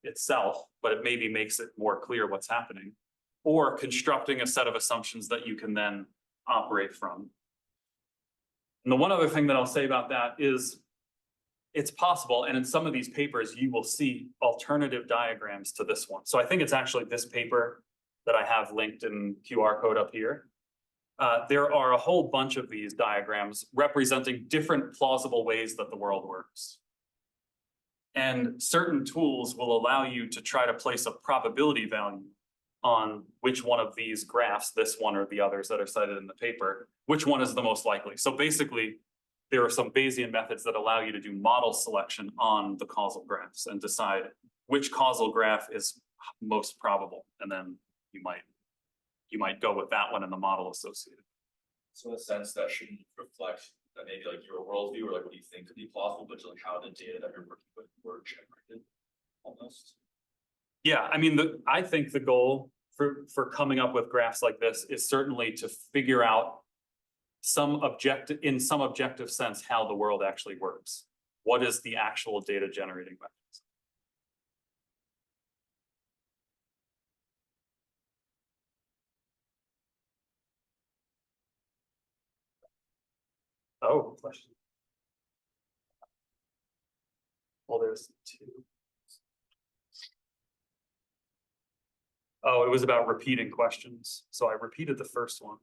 itself, but it maybe makes it more clear what's happening. Or constructing a set of assumptions that you can then operate from. And the one other thing that I'll say about that is it's possible, and in some of these papers, you will see alternative diagrams to this one. So I think it's actually this paper that I have linked in QR code up here. There are a whole bunch of these diagrams representing different plausible ways that the world works. And certain tools will allow you to try to place a probability value on which one of these graphs, this one or the others that are cited in the paper, which one is the most likely. So basically, there are some Bayesian methods that allow you to do model selection on the causal graphs and decide which causal graph is most probable. And then you might go with that one in the model associated. So in a sense, that shouldn't reflect that maybe like your worldview or like what you think could be plausible, but just like how the data that you're working with were generated almost. Yeah, I mean, I think the goal for coming up with graphs like this is certainly to figure out in some objective sense, how the world actually works. What is the actual data generating mechanism? Oh, question. Well, there's two. Oh, it was about repeating questions. So I repeated the first one.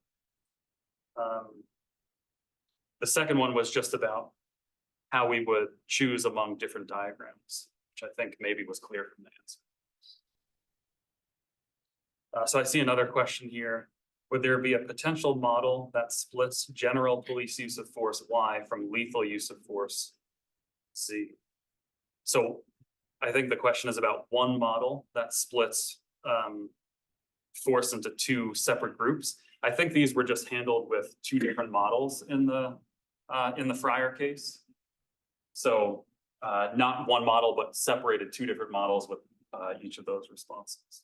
The second one was just about how we would choose among different diagrams, which I think maybe was clear from the answer. So I see another question here. Would there be a potential model that splits general police use of force Y from lethal use of force Z? So I think the question is about one model that splits force into two separate groups. I think these were just handled with two different models in the Fryer case. So not one model, but separated two different models with each of those responses.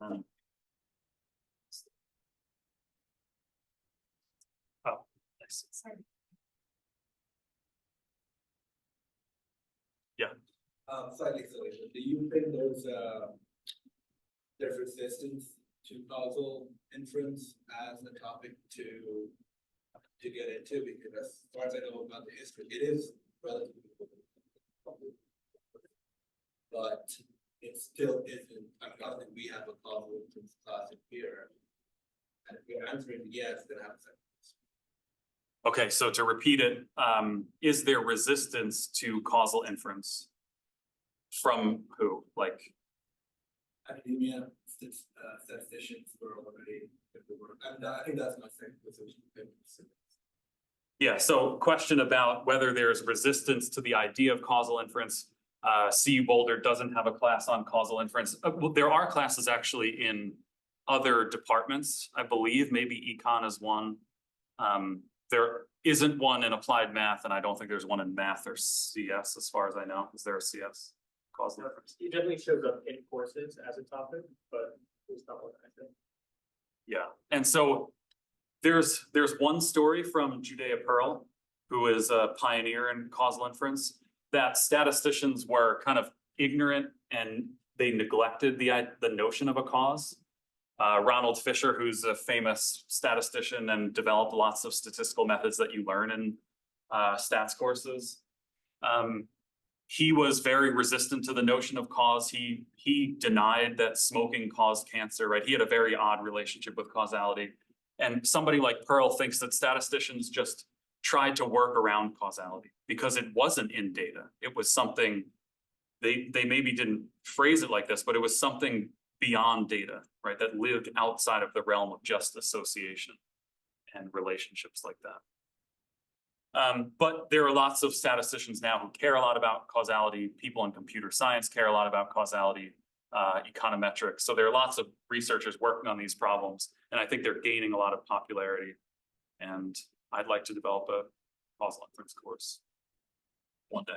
Oh, nice. Sorry. Yeah. Slightly silly, but do you think there's resistance to causal inference as a topic to get into? Because as far as I know about the history, it is relatively public. But it still isn't. I mean, I think we have a causal inference class here. And if you're answering yes, then I have a second. Okay, so to repeat it, is there resistance to causal inference? From who? Like Academia, statisticians were already, and I think that's my second position. yeah, so question about whether there's resistance to the idea of causal inference. CU Boulder doesn't have a class on causal inference. Well, there are classes actually in other departments, I believe, maybe econ is one. There isn't one in applied math, and I don't think there's one in math or CS as far as I know. Is there a CS? Causal inference? It definitely shows up in courses as a topic, but it's not what I think. Yeah, and so there's one story from Judea Pearl, who is a pioneer in causal inference, that statisticians were kind of ignorant and they neglected the notion of a cause. Ronald Fisher, who's a famous statistician and developed lots of statistical methods that you learn in stats courses. He was very resistant to the notion of cause. He denied that smoking caused cancer, right? He had a very odd relationship with causality. And somebody like Pearl thinks that statisticians just tried to work around causality because it wasn't in data. It was something, they maybe didn't phrase it like this, but it was something beyond data, right? That lived outside of the realm of just association and relationships like that. But there are lots of statisticians now who care a lot about causality. People in computer science care a lot about causality, econometrics. So there are lots of researchers working on these problems, and I think they're gaining a lot of popularity. And I'd like to develop a causal inference course one day.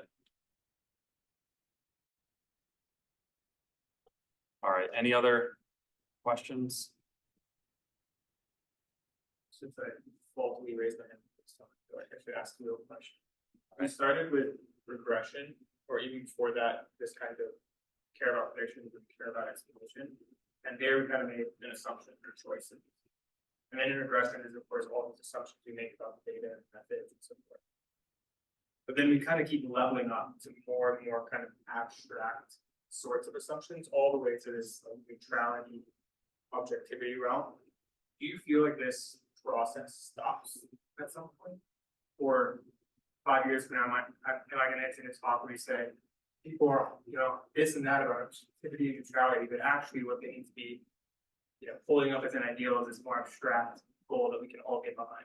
All right, any other questions? Since I faultily raised my hand, I should ask you a question. I started with regression or even before that, this kind of care about predictions and care about explanation. And there we kind of made an assumption or choice. And then in regression is of course all these assumptions we make about the data and methods and so forth. But then we kind of keep leveling up to more and more kind of abstract sorts of assumptions, all the way to this like, neutrality, objectivity realm. Do you feel like this process stops at some point? Or 5 years from now, am I going to enter this talk where we say people are, this and that about objectivity and neutrality, but actually what they need to be, pulling up as an ideal is this more abstract goal that we can all get behind?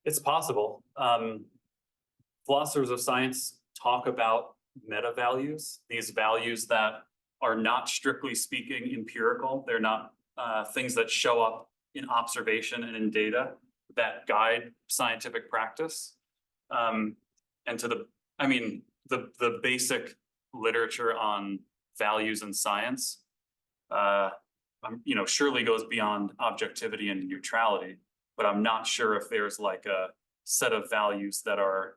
It's possible. Philosophers of science talk about meta values, these values that are not strictly speaking empirical. They're not things that show up in observation and in data that guide scientific practice. And to the basic literature on values in science, surely goes beyond objectivity and neutrality, but I'm not sure if there's like a set of values that are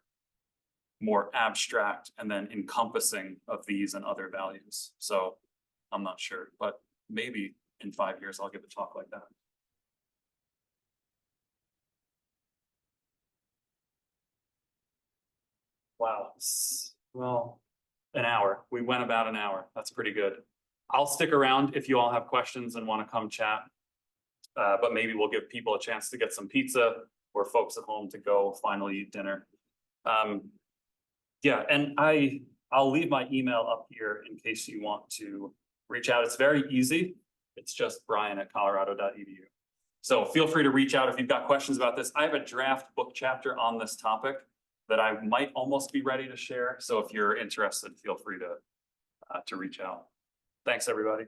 more abstract and then encompassing of these and other values. So I'm not sure, but maybe in 5 years I'll give a talk like that. Wow. Well, an hour. We went about an hour. That's pretty good. I'll stick around if you all have questions and want to come chat. But maybe we'll give people a chance to get some pizza or folks at home to go finally eat dinner. Yeah, and I'll leave my email up here in case you want to reach out. It's very easy. It's just brian@colorado.edu. So feel free to reach out if you've got questions about this. I have a draft book chapter on this topic that I might almost be ready to share. So if you're interested, feel free to reach out. Thanks, everybody.